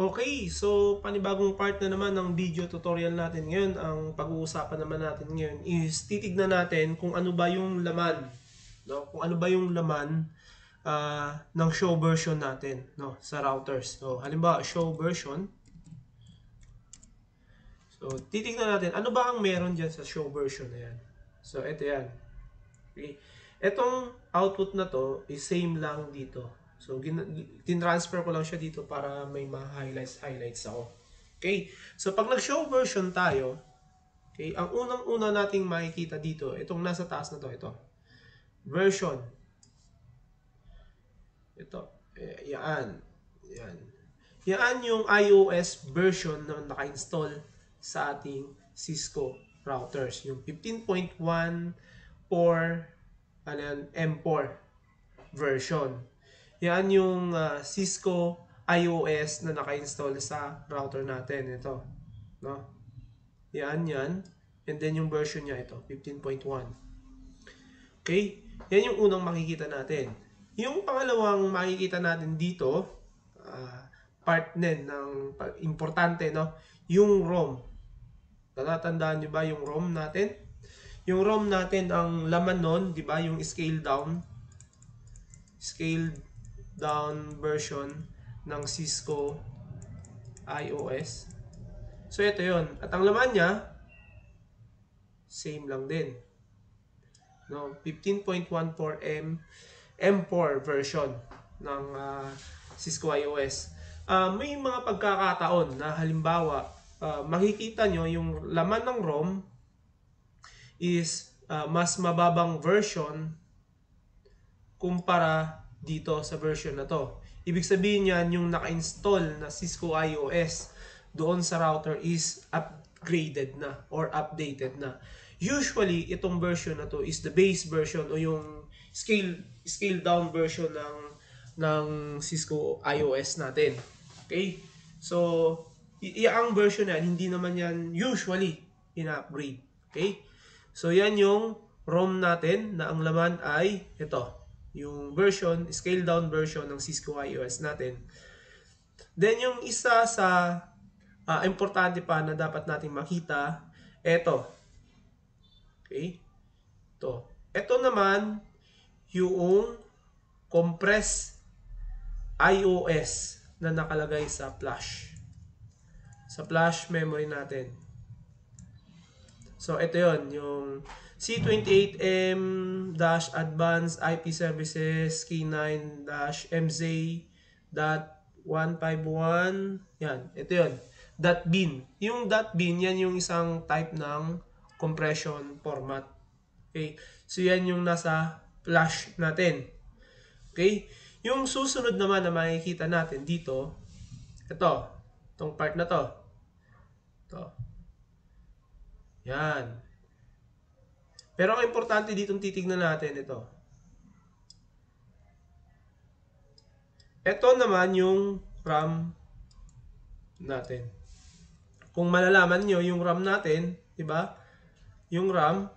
Okay, so panibagong part na naman ng video tutorial natin ngayon. Ang pag-uusapan naman natin ngayon is titignan natin kung ano ba yung laman, no? Kung ano ba yung laman ng show version natin, no, sa routers. So, halimbawa, show version. So, titignan natin ano ba ang meron diyan sa show version na yan. So, ito yan. Okay. Etong output na to is same lang dito. So, tin-transfer ko lang siya dito para may ma-highlights ako. Okay? So, pag nag-show version tayo, okay, ang unang-una nating makikita dito, itong nasa taas na to, ito. Version. Ito. Yan. Yan. Yan yung iOS version na naka-install sa ating Cisco routers. Yung 15.1 M4 version. Yan yung Cisco iOS na naka-install sa router natin. Ito. No? Yan. And then yung version niya ito, 15.1. Okay? Yan yung unang makikita natin. Yung pangalawang makikita natin dito, part din ng importante, no? Yung ROM. Natatandaan nyo ba yung ROM natin? Yung ROM natin, ang laman nun, di ba, yung scaled down version ng Cisco iOS. So, ito yun. At ang laman niya, same lang din. No, 15.14 M4 version ng Cisco iOS. May mga pagkakataon na halimbawa, makikita nyo yung laman ng ROM is mas mababang version kumpara dito sa version na to. Ibig sabihin yan, yung naka-install na Cisco iOS doon sa router is upgraded na or updated na. Usually, itong version na to is the base version o yung scale down version ng Cisco iOS natin. Okay? So, ang version yan, hindi naman yan usually in-upgrade. Okay? So, yan yung ROM natin na ang laman ay ito. Yung version, scale down version ng Cisco iOS natin. Then, yung isa sa importante pa na dapat natin makita, ito. Okay? Ito naman, yung compressed iOS na nakalagay sa flash. Sa flash memory natin. So, ito yon yung C28M-Advanced IP Services K9-MZ.151. Yan, ito yon. .bin. Yung .bin, yan yung isang type ng compression format. Okay? So, yan yung nasa flash natin. Okay? Yung susunod naman na makikita natin dito, itong part na to. Ito. Yan. Pero ang importante dito titignan natin ito. Ito naman yung RAM natin. Kung malalaman nyo yung RAM natin, di ba? Yung RAM,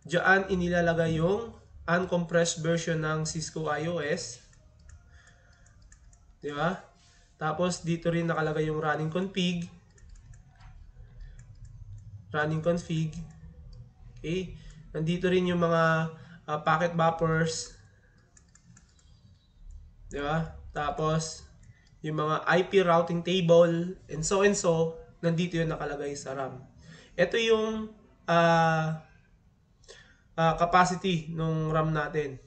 diyan inilalagay yung uncompressed version ng Cisco iOS. Di ba? Tapos dito rin nakalagay yung running config. Okay? Nandito rin yung mga packet buffers. Di ba? Tapos yung mga IP routing table and so, nandito yung nakalagay sa RAM. Ito yung capacity ng RAM natin.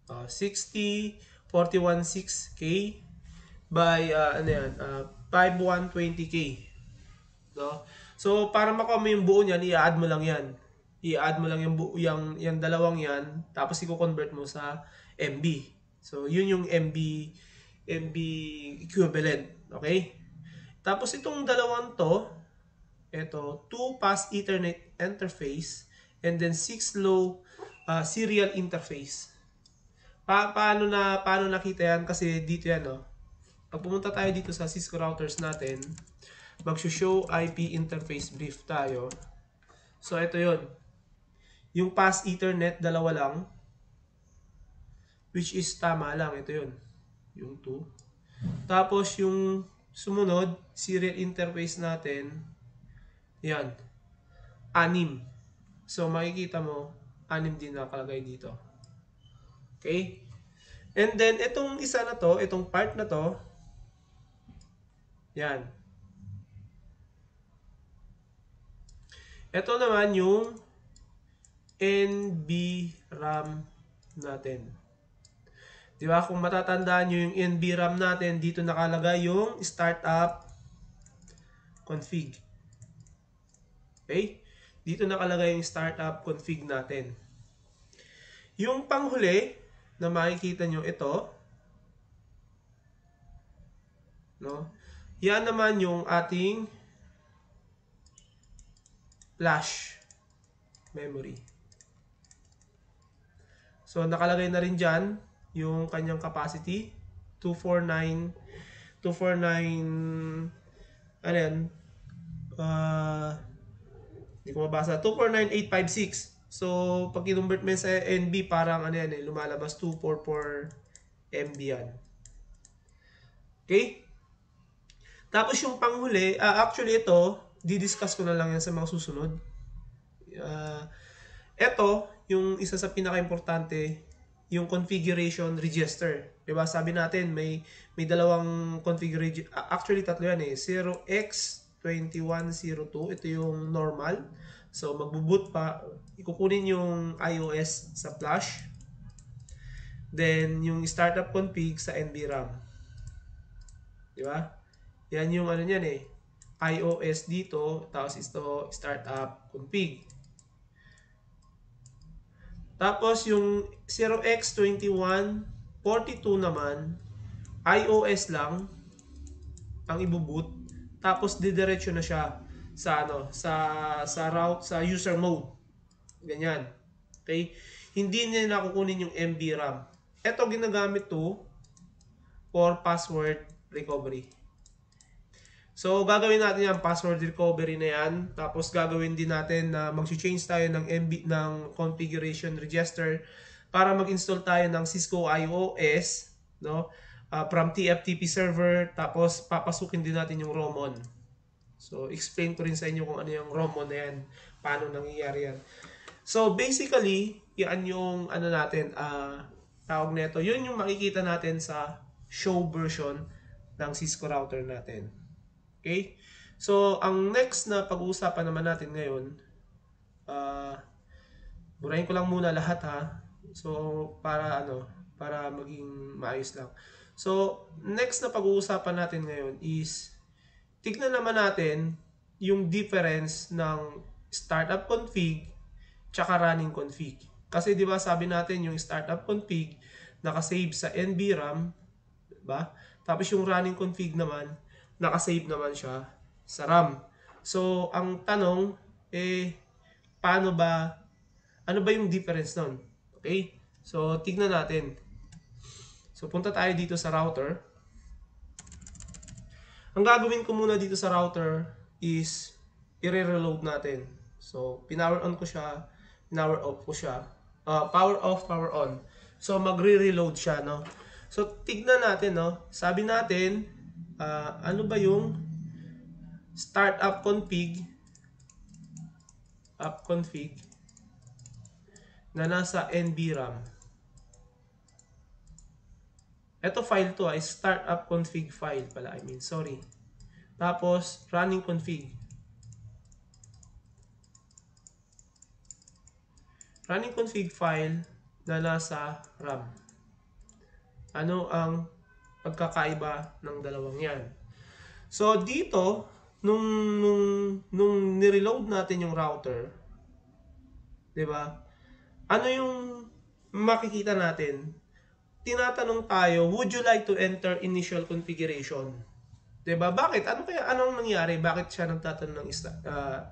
60416K by 5120K. No? So, para makuha mo yung buo niyan, i-add mo lang yan. I-add mo lang yung buo, yung dalawang yan, tapos i-convert mo sa MB. So, yun yung MB equivalent. Okay? Tapos, itong dalawang to, ito, 2 pass Ethernet interface, and then 6 low serial interface. Paano nakita yan? Kasi dito yan, no? Pag pumunta tayo dito sa Cisco routers natin, mag-show IP interface brief tayo. So, ito yon. Yung pass Ethernet, dalawa lang. Which is tama lang. Ito yon. Yung 2. Tapos yung sumunod, serial interface natin, yan, 6. So makikita mo, 6 din nakalagay dito. Okay? And then, itong isa na to, itong part na to, yan. Ito naman yung NBRAM natin. Diba? Kung matatandaan nyo yung NBRAM natin, dito nakalagay yung startup config. Okay? Dito nakalagay yung startup config natin. Yung panghuli na makikita nyo ito, no? Yan naman yung ating flash memory. So nakalagay na rin dyan yung kanyang capacity, 249, ano yan, hindi ko mabasa, 249856. So pag kinonvert mo sa NB, parang ano yan lumalabas 244 MB yan. Okay? Tapos yung panghuli, actually ito, didiscuss ko na lang yan sa mga susunod. Ito, yung isa sa pinaka-importante, yung configuration register. Diba? Sabi natin, may dalawang configuration. Actually, tatlo yan 0x2102. Ito yung normal. So, magbo-boot pa. Ikukunin yung iOS sa flash. Then, yung startup config sa NBRAM. Diba? Yan yung ano yan iOS dito. Tapos ito, startup config. Tapos yung 0x2142 naman, iOS lang ang ibuboot. Tapos didiretso na siya sa route sa user mode. Ganyan. Okay? Hindi niya nakukunin yung MB RAM. Ito ginagamit to for password recovery. So, gagawin natin yung password recovery na yan. Tapos, gagawin din natin na mag-change tayo ng configuration register para mag-install tayo ng Cisco iOS, no? From TFTP server. Tapos, papasukin din natin yung ROMon. So, explain ko rin sa inyo kung ano yung ROMon na yan. Paano nangyayari yan. So, basically, yan yung ano natin, tawag nito. Yun yung makikita natin sa show version ng Cisco router natin. Okay? So, ang next na pag-uusapan naman natin ngayon, burahin ko lang muna lahat ha. So, para maging maayos lang. So, next na pag-uusapan natin ngayon is, tignan naman natin yung difference ng startup config tsaka running config. Kasi di ba sabi natin yung startup config nakasave sa NBRAM, diba? Tapos yung running config naman, nakasave naman siya sa RAM. So, ang tanong, ano ba yung difference nun? Okay? So, tignan natin. So, punta tayo dito sa router. Ang gagawin ko muna dito sa router is, i-reload natin. So, pinower on ko siya, pinower off ko siya. Power off, power on. So, magre-reload siya, no? So, tignan natin, no? Sabi natin, ano ba yung startup config na nasa NBRAM. Ito file to ay startup config file pala, sorry. Tapos running config. Running config file na nasa RAM. Ano ang pagkakaiba ng dalawang yan? So dito, nung nireload natin yung router, 'di ba? Ano yung makikita natin? Tinatanong tayo, would you like to enter initial configuration? 'Di ba? Bakit? Anong nangyari? Bakit siya nagtatanong ng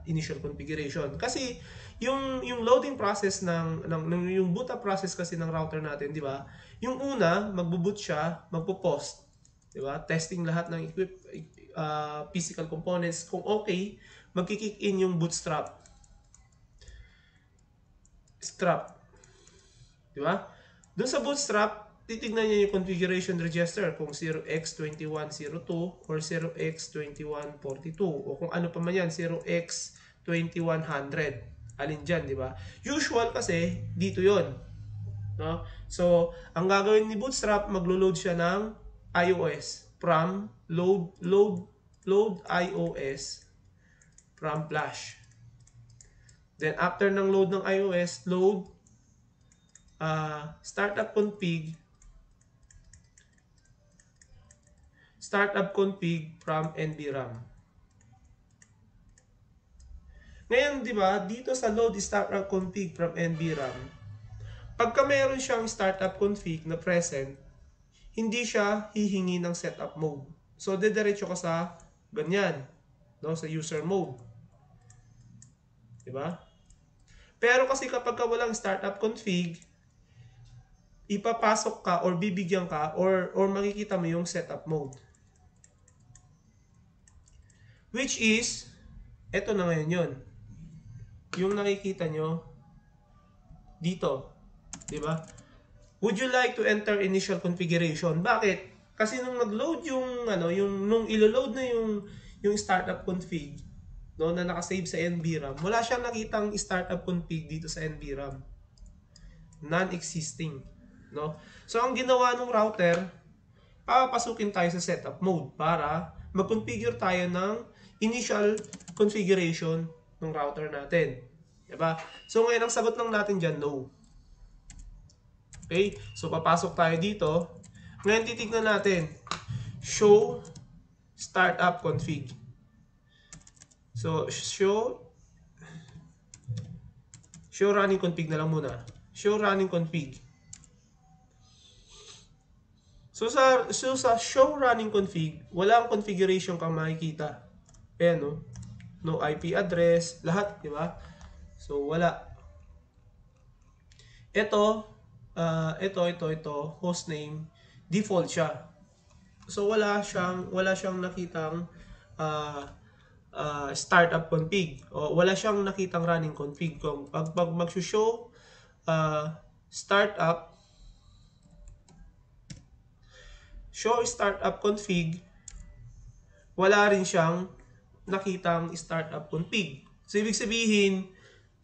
initial configuration? Kasi yung loading process yung boot up process kasi ng router natin, 'di ba? Yung una, magbo-boot siya, magpo-post, 'di ba? Testing lahat ng physical components. Kung okay, magki-kick in yung bootstrap. Di ba? Doon sa bootstrap, titignan niya yung configuration register kung 0x2102 or 0x2142 o kung ano pa man yan, 0x2100. Alin dyan, di ba? Usual kasi, dito yon, no? So, ang gagawin ni Bootstrap, maglo-load siya ng iOS from load iOS from flash. Then, after ng load ng iOS, load startup config from NVRAM. Ngayon, di ba, dito sa load startup config from NVRAM, pagka mayroon siyang startup config na present, hindi siya hihingi ng setup mode. So, dediretso ka sa ganyan, no, sa user mode. Di ba? Pero kasi kapag walang startup config, ipapasok ka or bibigyan ka or makikita mo yung setup mode. Which is, eto na ngayon yun. Yung nakikita nyo dito, di ba? Would you like to enter initial configuration? Bakit? Kasi nung nag-load yung nung ilo-load na yung startup config, no, na naka-save sa NVRAM, wala siyang nakitang startup config dito sa NVRAM. Non-existing, no? So ang ginawa ng router, papasukin tayo sa setup mode para mag-configure tayo ng initial configuration ng router natin. Diba? So, ngayon, ang sagot lang natin dyan, no. Okay? So, papasok tayo dito. Ngayon, titignan natin. Show startup config. So, show running config na lang muna. Show running config. So, sa show running config, walang configuration kang makikita. Ayan, no? No IP address, lahat, di ba? So, wala. Ito, hostname, default siya. So, wala siyang nakitang startup config. O, wala siyang nakitang running config. Kung pag mag-show show startup config, wala rin siyang nakitang startup config. So, ibig sabihin,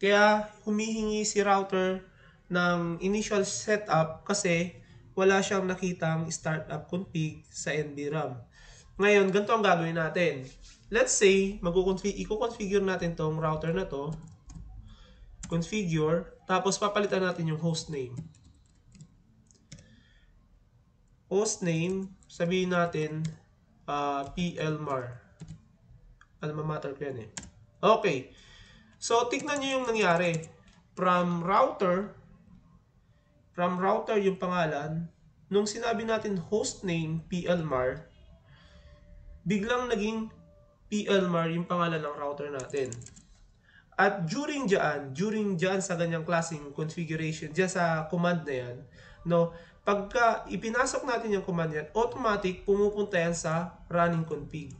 kaya humihingi si router ng initial setup kasi wala siyang nakitang startup config sa NVRAM. Ngayon, ganito ang gagawin natin. Let's say, i-configure natin tong router na to. Configure. Tapos, papalitan natin yung hostname. Hostname, sabihin natin, PLMAR. Alma mater ko yan eh. Okay. So, tignan nyo yung nangyari. From router yung pangalan, nung sinabi natin hostname, PLMAR, biglang naging PLMAR yung pangalan ng router natin. At during dyan sa ganyang klaseng configuration, dyan sa command na yan, no, pagka ipinasok natin yung command yan, automatic pumupunta yan sa running config.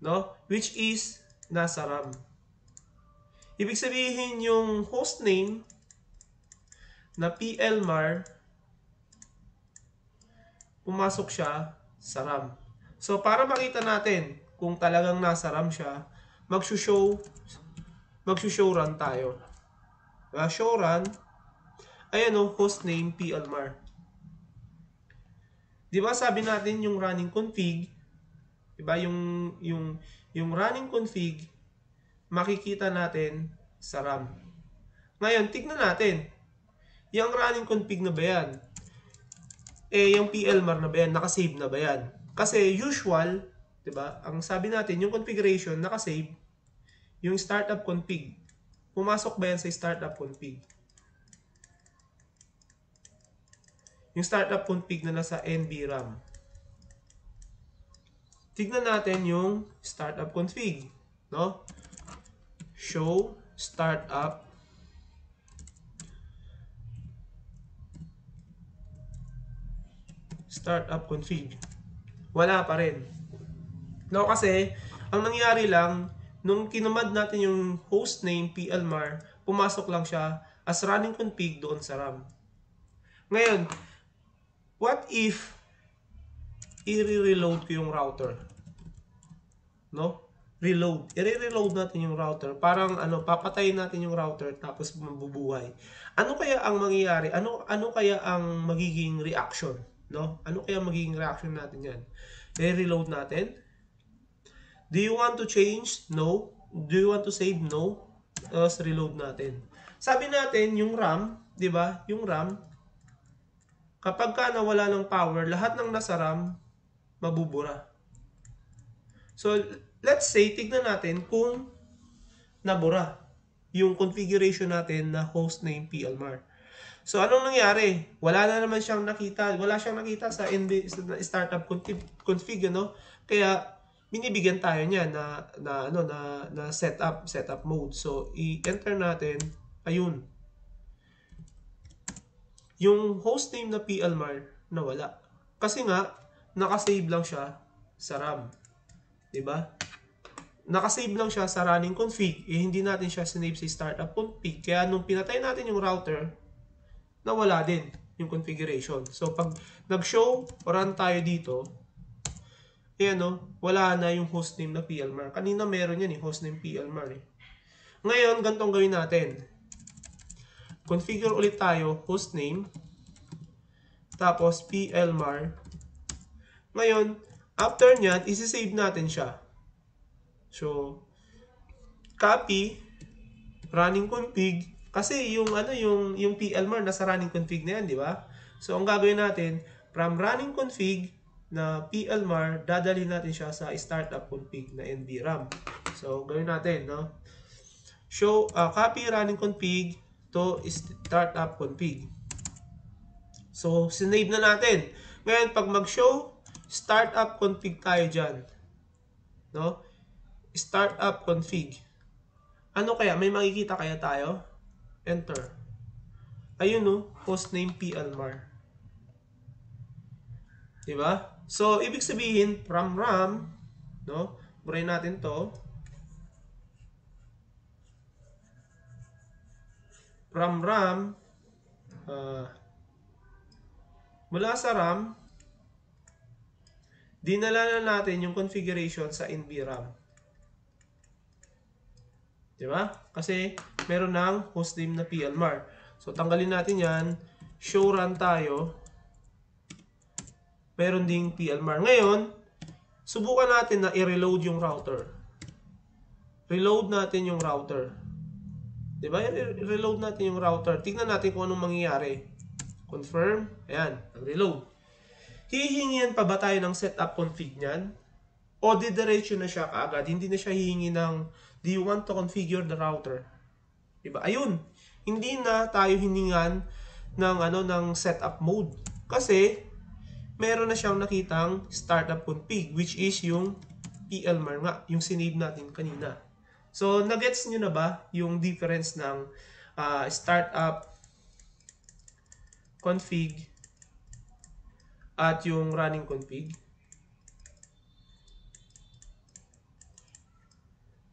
No? Which is nasa RAM. Ibig sabihin yung hostname na PLMAR, pumasok siya sa RAM. So, para makita natin kung talagang nasa RAM siya, mag-show run tayo. Show run, ayan o, hostname PLMAR. Di ba sabi natin yung running config, di ba yung running config, makikita natin sa RAM. Ngayon, tignan natin. Yung running config na ba yan? Yung PLMAR na ba yan? Nakasave na ba yan? Kasi usual, di ba? Ang sabi natin, yung configuration, nakasave. Yung startup config. Pumasok ba yan sa startup config? Yung startup config na nasa NVRAM. Tignan natin yung startup config, no? Show startup config. Wala pa rin. No, kasi ang nangyari lang nung kinumand natin yung hostname PLMAR, pumasok lang siya as running config doon sa RAM. Ngayon, what if i-reload ko yung router? No? Reload. I-reload natin yung router. Parang papatayin natin yung router tapos mabubuhay. Ano kaya ang mangyayari? Ano kaya ang magiging reaction? No? Ano kaya magiging reaction natin yan? I-reload natin. Do you want to change? No. Do you want to save? No. Tapos reload natin. Sabi natin, yung RAM, di ba? Yung RAM, kapag ka nawala ng power, lahat ng nasa RAM, mabubura. So, let's say, tignan natin kung nabura yung configuration natin na hostname PLMAR. So, anong nangyari? Wala na naman siyang nakita. Wala siyang nakita sa startup config, no? Kaya, binibigyan tayo niya na setup mode. So, i-enter natin, ayun. Yung hostname na PLMAR, nawala. Kasi nga, nakasave lang siya sa RAM. Diba? Nakasave lang siya sa running config. Hindi natin siya sinave sa startup config. Kaya nung pinatay natin yung router, nawala din yung configuration. So, pag nag-show run tayo dito, wala na yung hostname na PLMAR. Kanina meron yan hostname PLMAR. Ngayon, ganitong gawin natin. Configure ulit tayo, hostname, tapos PLMAR. Ngayon, after nyan, isi-save natin siya. So, copy, running config, kasi yung PLMAR nasa running config na yan, di ba? So, ang gagawin natin, from running config na PLMAR, dadalhin natin siya sa startup config na NVRAM. So, gawin natin, no? Show, copy running config to startup config. So, sinave na natin. Ngayon, pag mag-show, startup config tayo dyan. No? Startup config. Ano kaya? May makikita kaya tayo? Enter. Ayun, no? Hostname PLMAR. Diba? So, ibig sabihin, from RAM, no? Burayin natin to. From RAM, mula sa RAM, dinala na natin yung configuration sa NVRAM. Diba? Kasi meron ng hostname na PLMAR. So, tanggalin natin yan. Show run tayo. Meron ding PLMAR. Ngayon, subukan natin na i-reload yung router. Reload natin yung router. Diba? I-reload natin yung router. Tignan natin kung anong mangyayari. Confirm. Ayan. Nag-reload. Hihingihan pa ba tayo ng setup config niyan? O didiretso na siya kaagad? Hindi na siya hihingi ng do you want to configure the router? Diba? Ayun. Hindi na tayo hiningan ng setup mode. Kasi meron na siyang nakitang startup config, which is yung PLMAR nga, yung sinave natin kanina. So, nagets nyo na ba yung difference ng startup config at yung running config?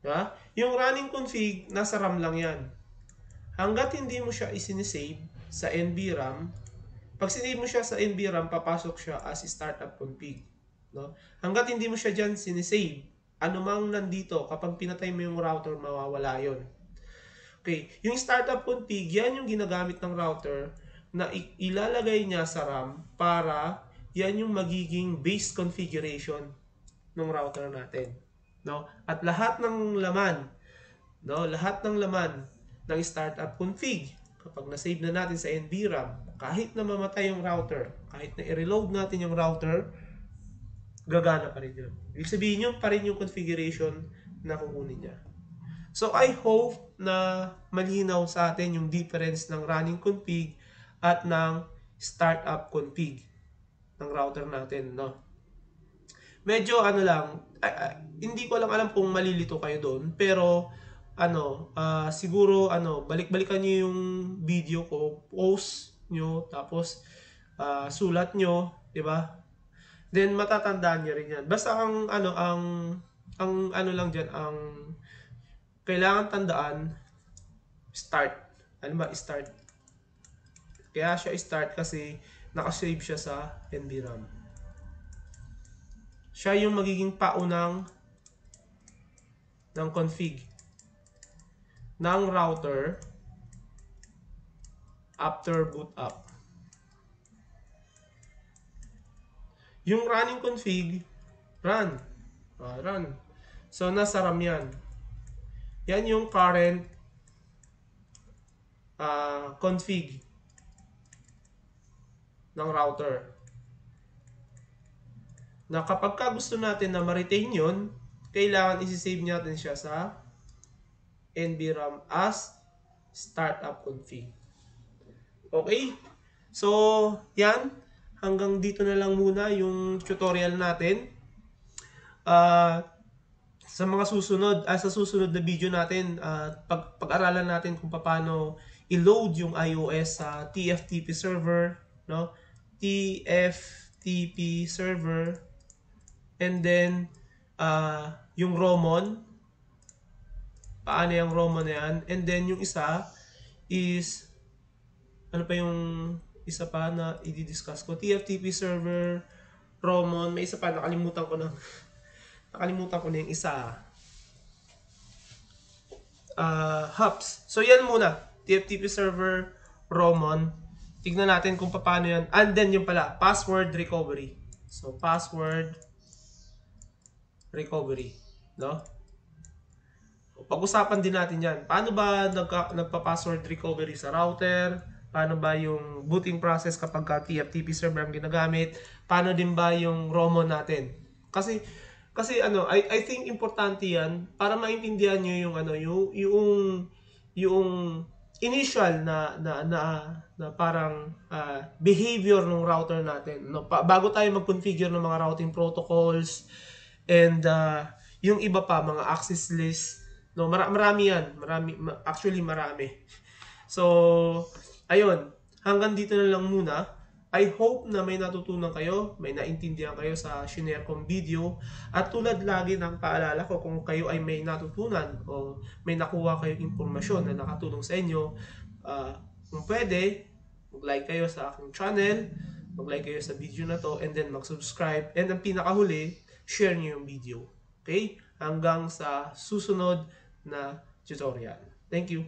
Diba? Yung running config, nasa RAM lang yan. Hanggat hindi mo siya isinisave sa NVRAM, pag sinave mo siya sa NVRAM, papasok siya as startup config. No? Hanggat hindi mo siya dyan sinisave, anumang nandito, kapag pinatay mo yung router, mawawala yon. Okay, yung startup config, yan yung ginagamit ng router na ilalagay niya sa RAM para yan yung magiging base configuration ng router natin. No? At lahat ng laman, lahat ng laman ng startup config, kapag na-save na natin sa NVRAM, kahit na mamatay yung router, kahit na i-reload natin yung router, gagana pa rin yun. Ibig sabihin yun pa rin yung configuration na kukunin niya. So, I hope na malinaw sa atin yung difference ng running config at ng startup config ng router natin, no? Medyo hindi ko lang alam kung malilito kayo doon, pero siguro balik-balikan niyo yung video ko, post nyo, tapos sulat nyo, 'di ba? Then matatandaan niyo rin 'yan. Basta ang lang diyan, ang kailangan tandaan, start. Alam ba, start. Kaya siya start kasi nakasave siya sa NVRAM. Siya yung magiging paunang ng config ng router after boot up. Yung running config, run. Run. So, nasa RAM yan. Yan yung current config ng router. Na kapag gusto natin na ma-retain yun, kailangan isi-save natin siya sa NVRAM as startup config. Okay? So, yan. Hanggang dito na lang muna yung tutorial natin. Sa mga susunod, sa susunod na video natin, pag-aralan natin kung paano i-load yung iOS sa TFTP server, no? TFTP server, and then yung Romon, paano yung Romon na yan, and then yung isa is ano pa yung isa pa na i-discuss ko, TFTP server, Romon, may isa pa, nakalimutan ko na yung isa. Hubs. So yan muna, TFTP server, Romon. Tignan natin kung paano yan. And then yung pala, password recovery. So password recovery, no? Pag-usapan din natin yan. Paano ba nagpa-password recovery sa router? Paano ba yung booting process kapag TFTP server ang ginagamit? Paano din ba yung Romon natin? Kasi I think importante yan para maintindihan niyo yung yung initial na parang behavior ng router natin, no? Bago tayo mag-configure ng mga routing protocols and yung iba pa, mga access list, no? Marami yan, actually marami. So ayun, hanggang dito na lang muna. I hope na may natutunan kayo, may naintindihan kayo sa shinare kong video. At tulad lagi ng paalala ko, kung kayo ay may natutunan o may nakuha kayong impormasyon na nakatulong sa inyo, kung pwede, mag-like kayo sa aking channel, mag-like kayo sa video na to, and then mag-subscribe. And ang pinakahuli, share nyo yung video. Okay? Hanggang sa susunod na tutorial. Thank you.